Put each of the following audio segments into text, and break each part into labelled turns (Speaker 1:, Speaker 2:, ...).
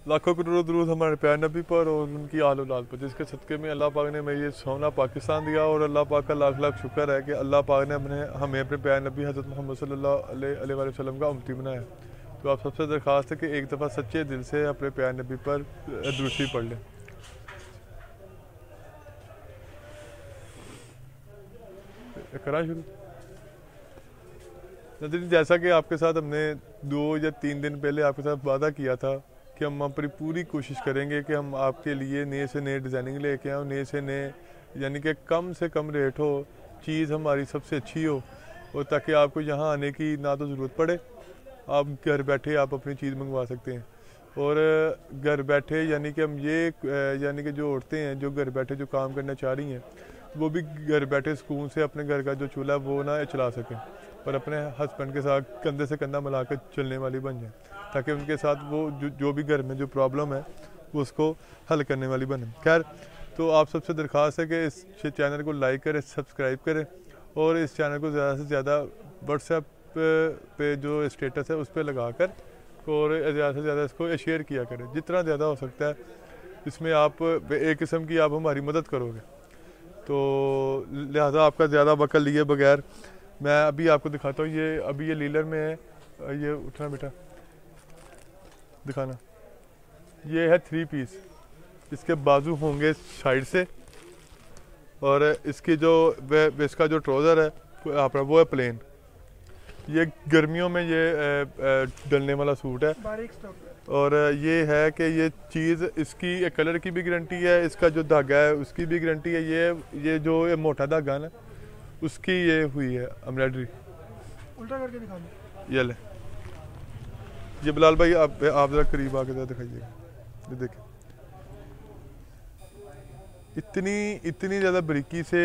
Speaker 1: लाखों करोड़ों दुरूद हमारे प्यारे नबी पर और उनकी आल औलाद पर, जिसके सदक़े में अल्लाह पाक ने हमें ये सोना पाकिस्तान दिया। और अल्लाह पाक का लाख लाख शुक्र है कि अल्लाह पाक ने हमें अपने प्यारे नबी हज़रत मोहम्मद सल्लल्लाहु अलैहि वसल्लम का उम्मती बनाया। तो आप सबसे दरख्वास्त है कि एक दफ़ा सच्चे दिल से अपने प्यारे नबी पर दुरूद पढ़ लें। करा शुरू नदीन, जैसा कि आपके साथ हमने 2 या 3 दिन पहले आपके साथ वादा किया था कि हम अपनी पूरी कोशिश करेंगे कि हम आपके लिए नए से नए डिज़ाइनिंग लेके आएँ, नए से नए यानी कि कम से कम रेट हो, चीज़ हमारी सबसे अच्छी हो, और ताकि आपको यहाँ आने की ना तो ज़रूरत पड़े, आप घर बैठे आप अपनी चीज़ मंगवा सकते हैं। और घर बैठे यानी कि हम ये यानी कि जो औरतें हैं जो घर बैठे जो काम करना चाह रही हैं, वो भी घर बैठे सुकून से अपने घर का जो चूल्हा वो ना चला सकें और अपने हस्बैंड के साथ कंधे से कंधा मिलाकर चलने वाली बन जाए, ताकि उनके साथ वो जो भी घर में जो प्रॉब्लम है वो उसको हल करने वाली बने। खैर, तो आप सबसे दरख्वास्त है कि इस चैनल को लाइक करें, सब्सक्राइब करें और इस चैनल को ज़्यादा से ज़्यादा व्हाट्सएप पे जो स्टेटस है उस पर लगा कर और ज़्यादा से ज़्यादा इसको शेयर किया करें, जितना ज़्यादा हो सकता है। इसमें आप एक किस्म की आप हमारी मदद करोगे, तो लिहाजा आपका ज़्यादा वक्त लिए बगैर मैं अभी आपको दिखाता हूँ। ये अभी ये लीलर में है, ये उठना बेटा दिखाना। ये है 3 पीस, इसके बाजू होंगे साइड से और इसकी जो इसका जो ट्राउज़र है आपका वो है प्लेन। ये गर्मियों में ये डलने वाला सूट है और ये है कि ये चीज़ इसकी कलर की भी गारंटी है, इसका जो धागा है उसकी भी गारंटी है। ये जो ये मोटा धागा है ना उसकी ये हुई है एम्ब्रॉयडरी।
Speaker 2: उल्टा करके दिखा दो।
Speaker 1: ये ले, ये बिलाल भाई आप ज़रा करीब आके ज़रा दिखाइएगा। ये देखें इतनी ज़्यादा बारीकी से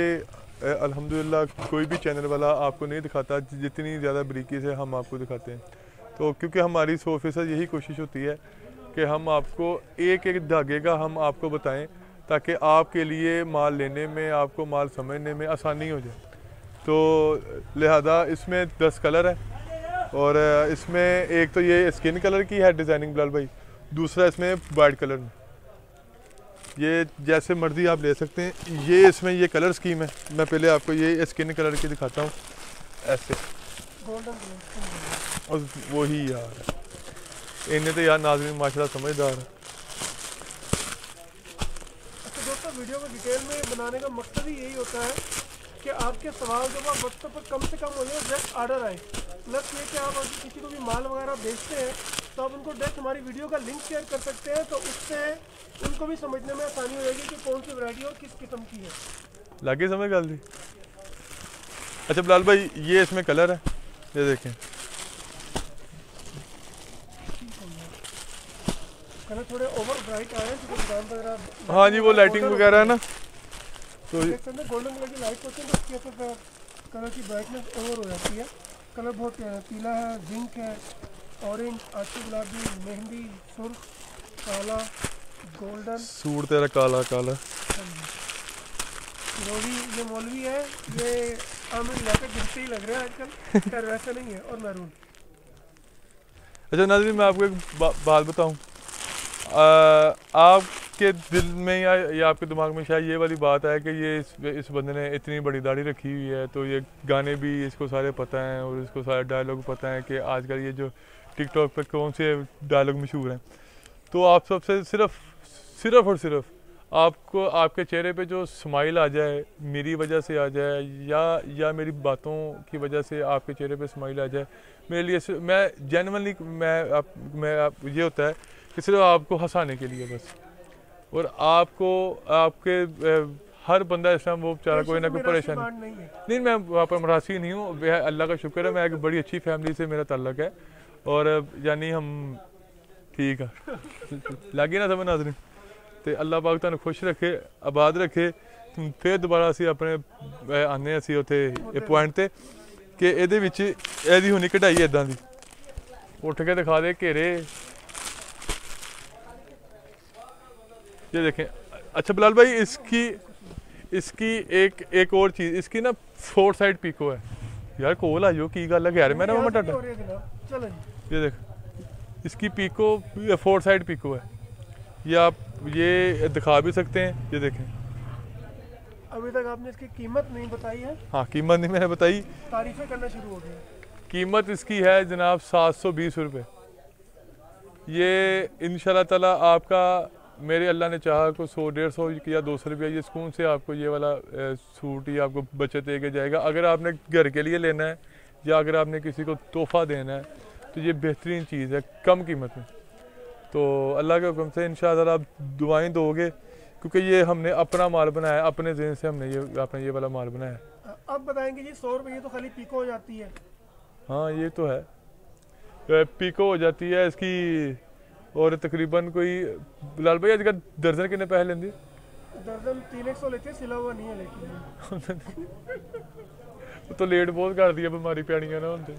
Speaker 1: अल्हम्दुलिल्लाह कोई भी चैनल वाला आपको नहीं दिखाता जितनी ज़्यादा बारीकी से हम आपको दिखाते हैं। तो क्योंकि हमारी 100% यही कोशिश होती है कि हम आपको एक एक धागे का हम आपको बताएं ताकि आपके लिए माल लेने में, आपको माल समझने में आसानी हो जाए। तो लिहाजा इसमें 10 कलर है और इसमें एक तो ये स्किन कलर की है डिज़ाइनिंग बिलाल भाई, दूसरा इसमें वाइट कलर में, ये जैसे मर्जी आप ले सकते हैं। ये इसमें ये कलर स्कीम है। मैं पहले आपको ये स्किन कलर की दिखाता हूँ, ऐसे और वही यार इन्हें तो यार नाज़रीन माशाल्लाह समझदार है।
Speaker 2: अच्छा दोस्तों, वीडियो को डिटेल में बनाने का मकसद ही यही होता है कि आपके सवाल जब आप वक्त पर कम से कम हो जाए, डायरेक्ट आर्डर आए। प्लस ये कि आप अगर किसी को भी माल वगैरह बेचते हैं तो आप उनको डायरेक्ट हमारी वीडियो का लिंक शेयर कर सकते हैं, तो उससे उनको भी समझने में आसानी हो जाएगी कि कौन सी वैरायटी और किस किस्म की है।
Speaker 1: लागे समझ गल दी। अच्छा बिलाल भाई ये इसमें कलर है, ये देखें
Speaker 2: कलर थोड़े ओवर ब्राइट आए हैं क्योंकि दुकान वगैरह।
Speaker 1: हाँ जी, वो लाइटिंग वगैरह है ना, तो
Speaker 2: गोल्डन कलर की लाइट होती है तो उसकी वजह से कलर की ब्राइटनेस ओवर हो जाती है। कलर बहुत पीला है, जिंक है, ऑरेंज, आछी गुलाबी, मेहंदी, सुर्ख, काला, गोल्डन।
Speaker 1: सूट तेरा काला काला।
Speaker 2: ये मौलवी है, ये आमिर इलाके गिरते ही लग रहा है आजकल, खैर वैसा नहीं है। और मैरून।
Speaker 1: अच्छा नाज़रीन, मैं आपको एक बात बताऊं, आपके दिल में या आपके दिमाग में शायद ये वाली बात है कि ये इस बंदे ने इतनी बड़ी दाढ़ी रखी हुई है, तो ये गाने भी इसको सारे पता हैं और इसको सारे डायलॉग पता हैं कि आजकल ये जो टिकटॉक पर कौन से डायलॉग मशहूर हैं। तो आप सबसे सिर्फ और सिर्फ आपको आपके चेहरे पे जो स्माइल आ जाए, मेरी वजह से आ जाए या मेरी बातों की वजह से आपके चेहरे पे स्माइल आ जाए, मेरे लिए मैं जेन्युइनली ये होता है कि सिर्फ आपको हंसाने के लिए बस। और आपको आपके हर बंदा इस टाइम वो बेचारा कोई ना कोई परेशान नहीं, मैं वहाँ पर मरासी नहीं हूँ, अल्लाह का शुक्र है, मैं एक बड़ी अच्छी फैमिली से मेरा ताल्लुक है और यानी हम ठीक है लगे ना समझ नाज़रीन। तो अल्लाह पाक तुहानू खुश रखे, आबाद रखे। फिर दोबारा असी अपने आने असी उत्थे पॉइंट ते कि इहदे विच इहदी होनी कढ़ाई इदां दी, उठ के दिखा दे घेरे, ये देखें। अच्छा बिलाल भाई इसकी एक और चीज़, इसकी ना 4 साइड पीको है यार। कोल आइयो की गल है यार, मैं ना टाटा ये देख, इसकी पीको 4 साइड पीको है ये आप ये दिखा भी सकते हैं, ये देखें।
Speaker 2: अभी तक आपने इसकी कीमत नहीं बताई है।
Speaker 1: हाँ, कीमत नहीं मैंने बताई,
Speaker 2: तारीफें करना शुरू हो गए।
Speaker 1: कीमत इसकी है जनाब 720 रुपये। ये इंशाल्लाह ताला आपका, मेरे अल्लाह ने चाहा को 100-150 या 200 रुपया ये सुकून से आपको ये वाला सूट ही आपको बचत दे के जाएगा। अगर आपने घर के लिए लेना है या अगर आपने किसी को तोहफ़ा देना है तो ये बेहतरीन चीज़ है कम कीमत में। तो अल्लाह के हुक्म से इंशाअल्लाह आप दुआएं दोगे, क्योंकि ये हमने अपना माल बनाया है, अपने ज़हन से हमने ये अपना ये वाला माल बनाया है।
Speaker 2: अब बताएंगे जी 100 रुपये तो खाली पीको हो जाती है।
Speaker 1: हाँ ये तो है, पीको हो जाती है इसकी। और तकरीबन कोई बिलाल भाई अजकल दर्जन कितने पैसे लेंदी?
Speaker 2: दर्जन 300 लेते हैं, सिला हुआ नहीं है लेकिन।
Speaker 1: तो लेट बहुत कर दिया, बीमारी पैनियां ना होंगे।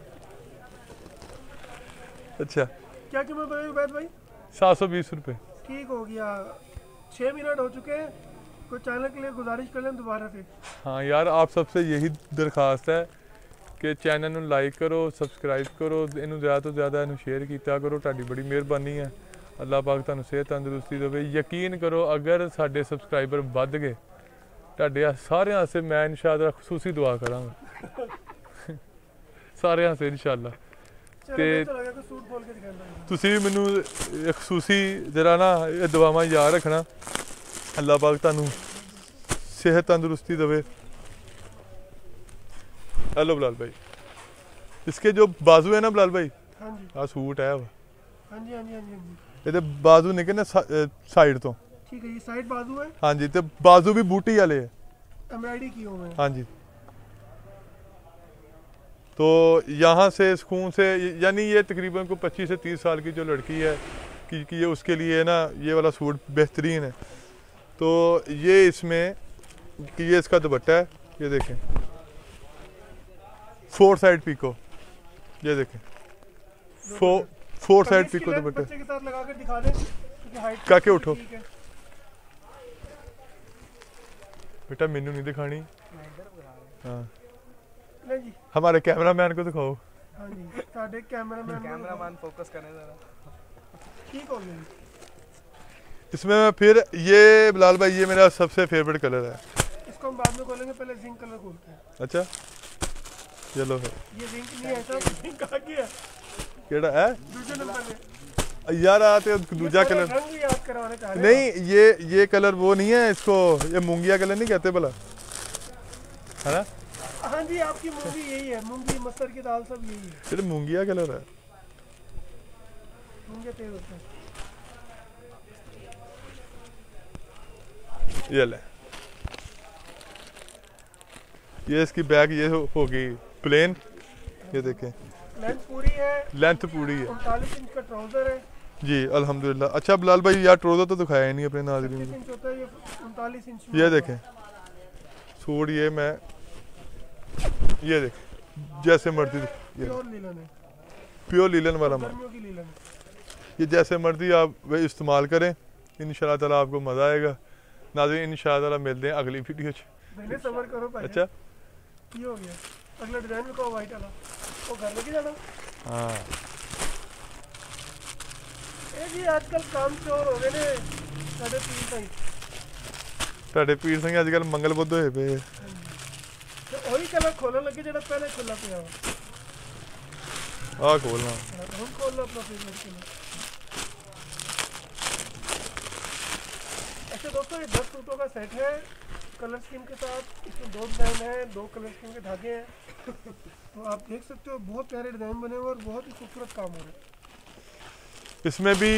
Speaker 1: अच्छा,
Speaker 2: क्या कीमत बताइए उबैद भाई?
Speaker 1: 720 रुपये।
Speaker 2: ठीक हो गया, 6 मिनट हो चुके हैं। कोई चैनल के लिए गुजारिश कर लें दोबारा से।
Speaker 1: हाँ यार, आप सबसे यही दरखास्त है कि चैनल ਨੂੰ लाइक करो, सब्सक्राइब करो, इनू ज़्यादा तो ज़्यादा इनू शेयर किया करो। तुहाडी बड़ी मेहरबानी है। अल्लाह पाक तुहानू सेहत तंदुरुस्ती देवे। यकीन करो अगर साडे सब्सक्राइबर वध गए तुहाडे सारे वास्ते मैं इंशाअल्लाह खसूसी दुआ करांगा सारे वास्ते इंशाअल्लाह। ते तुसी भी मैनू खसूसी जरा ना ये दुआवां याद रखना। अल्लाह पाक तुहानू सेहत तंदुरुस्ती देवे। हेलो बिलाल भाई, इसके जो बाजू है ना बिलाल भाई,
Speaker 2: हाँ जी
Speaker 1: आ सूट है वो,
Speaker 2: हाँ जी हाँ जी हाँ जी हाँ जी,
Speaker 1: ਇਹਦੇ बाजू निकले ना साइड तो।
Speaker 2: ठीक है, ये साइड बाजू है।
Speaker 1: हाँ जी, तो बाजू भी बूटी वाले है,
Speaker 2: एम्ब्रॉयडरी की हुए हैं।
Speaker 1: हाँ जी। तो यहाँ से सुकून से, यानी ये तकरीबन को 25 से 30 साल की जो लड़की है कि ये उसके लिए ना ये वाला सूट बेहतरीन है। तो ये इसमें कि ये इसका दुपट्टा है, ये देखें 4 साइड पीको, ये देखें 4 साइड पीको दुपट्टा।
Speaker 2: बच्चे के साथ लगा कर दिखा दें क्योंकि हाइट
Speaker 1: काके उठो
Speaker 2: ठीक है।
Speaker 1: बेटा मेनू नहीं दिखानी। हाँ,
Speaker 2: नहीं जी,
Speaker 1: हमारे कैमरामैन को दिखाओ।
Speaker 2: हाँ जी, साढ़े कैमरामैन
Speaker 3: फोकस करने जरा।
Speaker 2: ठीक हो गया।
Speaker 1: इसमें फिर ये बिलाल भाई ये मेरा सबसे फेवरेट कलर है।
Speaker 2: इसको हम बाद में खोलेंगे, पहले जिंक कलर खोलते हैं।
Speaker 1: अच्छा चलो फिर।
Speaker 2: ये जिंक नहीं है सर, जिंक आ गया
Speaker 1: केड़ा है
Speaker 2: दूसरे नंबर पे।
Speaker 1: यार आते दूजा
Speaker 2: ये
Speaker 1: कलर
Speaker 2: रंग भी याद करवाने चाह रहे हैं।
Speaker 1: नहीं, ये कलर वो नहीं है, इसको ये मूंगिया कलर नहीं कहते भला, है ना?
Speaker 2: हाँ जी, आपकी मूंगी यही है, मूंगी मस्तर की दाल सब यही है।
Speaker 1: ये मूंगिया कलर है।
Speaker 2: मूंगे तेज होते हैं।
Speaker 1: ये ले, ये इसकी बैग ये होगी प्लेन, ये देखें
Speaker 2: लेंथ पूरी है,
Speaker 1: लेंथ पूरी है
Speaker 2: 39 इंच का ट्राउजर है
Speaker 1: जी, अल्हम्दुलिल्लाह। अच्छा बिलाल भाई यार ट्रोज़र तो दिखाया ही नहीं अपने
Speaker 2: 25
Speaker 1: नाज़रीन
Speaker 2: इंच होता है, ये 39 इंच
Speaker 1: को। ये देखें सूट, ये मैं ये देख जैसे मर्जी, ये
Speaker 2: प्योर लीलन है,
Speaker 1: प्योर लीलन वाला माल,
Speaker 2: गर्मियों की लीलन है।
Speaker 1: ये जैसे मर्जी आप वही इस्तेमाल करें, इंशाल्लाह ताला आपको मज़ा आएगा। नाज़रीन इंशाल्लाह ताला मिलते हैं अगली वीडियो च।
Speaker 2: मैंने सबर करो पहले।
Speaker 1: अच्छा
Speaker 2: ये हो गया, अगला डिजाइन में को वाइट वाला वो घर लेके जाना।
Speaker 1: हाँ,
Speaker 2: ए जी आजकल काम चोर हो गए ने साढ़े 3 ताई।
Speaker 1: ਤੁਹਾਡੇ ਪੀਰ ਸਿੰਘ ਅੱਜ ਕੱਲ ਮੰਗਲ ਬੁੱਧ ਹੋਏ ਪਏ।
Speaker 2: तो वही कलर खोलन लगे जेड़ा पहले खुला पिया हुआ।
Speaker 1: ਆਹ ਖੋਲਣਾ
Speaker 2: हम खोल लो अपना फेवरेट कलर। ऐसे दोस्तों ये 10 सूटों का सेट है कलर स्कीम के साथ। इसमें 2 डिजाइन है, 2 कलर स्कीम के धागे हैं। तो आप देख सकते हो बहुत प्यारे डिजाइन बने हुए और बहुत ही खूबसूरत काम हो रहा है।
Speaker 1: इसमें भी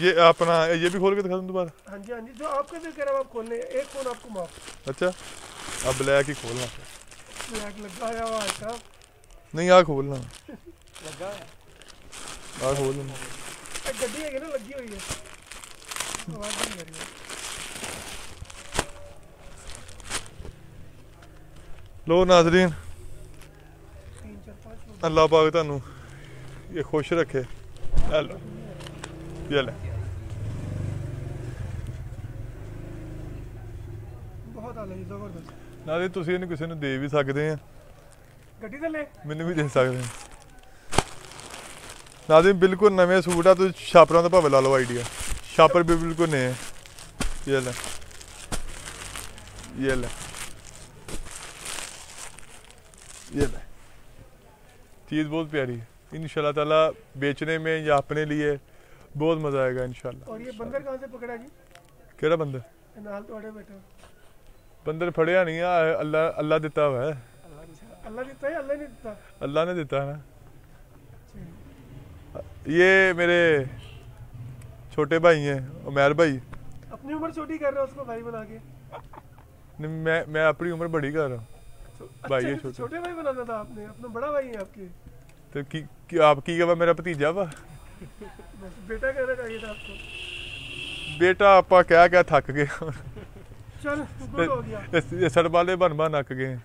Speaker 1: ये अपना ये भी खोल के दिखा दूँ दोबारा।
Speaker 2: हाँ जी हाँ जी, जो आपका दिल कह रहा है आप खोल लें। एक फोन आपको माफ।
Speaker 1: अच्छा अब ब्लैक ही खोलना,
Speaker 2: ब्लैक लगा हुआ है साहब।
Speaker 1: नहीं आ खोलना,
Speaker 3: लगा है।
Speaker 1: आ खोलना।
Speaker 2: गड्डी है ना लगी हुई है, आवाज नहीं आ रही है।
Speaker 1: लो नाजरीन,
Speaker 2: 3 4 5
Speaker 1: अल्लाह पाक तुहानू ये खुश रखे। हेलो ये ले,
Speaker 2: बहुत आला जी, जबरदस्त।
Speaker 1: नाज़रीन ਤੁਸੀਂ ਇਹਨੂੰ ਕਿਸੇ ਨੂੰ ਦੇ ਵੀ ਸਕਦੇ ਆ,
Speaker 2: गड्डी से ले
Speaker 1: ਮੈਨੂੰ ਵੀ ਦੇ ਸਕਦੇ ਆ। ਨਾਜ਼ਰੀਨ ਬਿਲਕੁਲ ਨਵੇਂ ਸੂਟ ਆ, ਤੁਸੀਂ ਛਾਪਰਾਂ ਦਾ ਭਾਵੇਂ ਲਾ ਲਓ ਆਈਡੀਆ। शापर भी बिल्कुल नए हैं। ये ले, ये ले, ये ले, चीज़ बहुत प्यारी है। इंशाल्लाह ताला बेचने में या अपने लिए बहुत मज़ा आएगा इंशाल्लाह।
Speaker 2: और ये बंदर कहाँ से पकड़ा जी?
Speaker 1: केड़ा बंदर?
Speaker 2: नाल तोड़े बैठा
Speaker 1: बंदर फड़िया नहीं है, अल्लाह अल्लाह दिता हुआ है।
Speaker 2: अल्लाह देता है, अल्लाह नहीं देता?
Speaker 1: अल्लाह ने देता है ना। ये मेरे छोटे भाई हैं, उमैर भाई।
Speaker 2: अपनी उम्र छोटी कर रहे हो उसको भाई बना के?
Speaker 1: नहीं, मैं अपनी उम्र बड़ी कर रहा हूँ। भाई है छोटे।
Speaker 2: छोटे भाई बनाना था आपने, अपना बड़ा भाई है आपके।
Speaker 1: तो आपकी क्या मेरा भतीजा वा?
Speaker 2: बस बेटा कहना चाहिए था आपको।
Speaker 1: बेटा आपा क्या क्या थक गए
Speaker 2: चल गुड हो गया।
Speaker 1: ये सर वाले बन बन नक गए।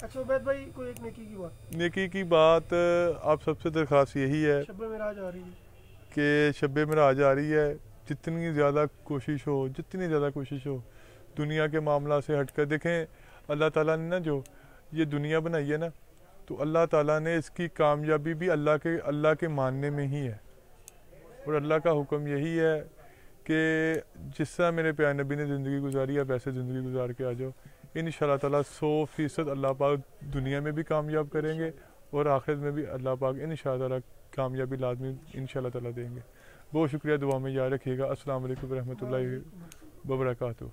Speaker 2: अच्छा उबैद भाई, कोई एक नेकी की बात।
Speaker 1: नेकी की बात आप सबसे दरख्वास्त यही है
Speaker 2: शब मेराज आ रही है
Speaker 1: कि शब मेराज आ रही है, जितनी ज़्यादा कोशिश हो, जितनी ज़्यादा कोशिश हो दुनिया के मामला से हटकर देखें। अल्लाह ताला ने ना जो ये दुनिया बनाई है ना, तो अल्लाह ताला ने इसकी कामयाबी भी अल्लाह के मानने में ही है। और अल्लाह का हुक्म यही है कि जिस तरह मेरे प्यारे नबी ने ज़िंदगी गुजारी है वैसे ज़िंदगी गुजार के आ जाओ। इंशाअल्लाह ताला 100% अल्लाह पाक दुनिया में भी कामयाब करेंगे और आखिरत में भी अल्लाह पाक इंशाअल्लाह ताला कामयाबी लाजमी इंशाअल्लाह ताला देंगे। बहुत शुक्रिया, दुआ में याद रखिएगा। अस्सलाम वालेकुम रहमतुल्लाहि व बरकातुहू।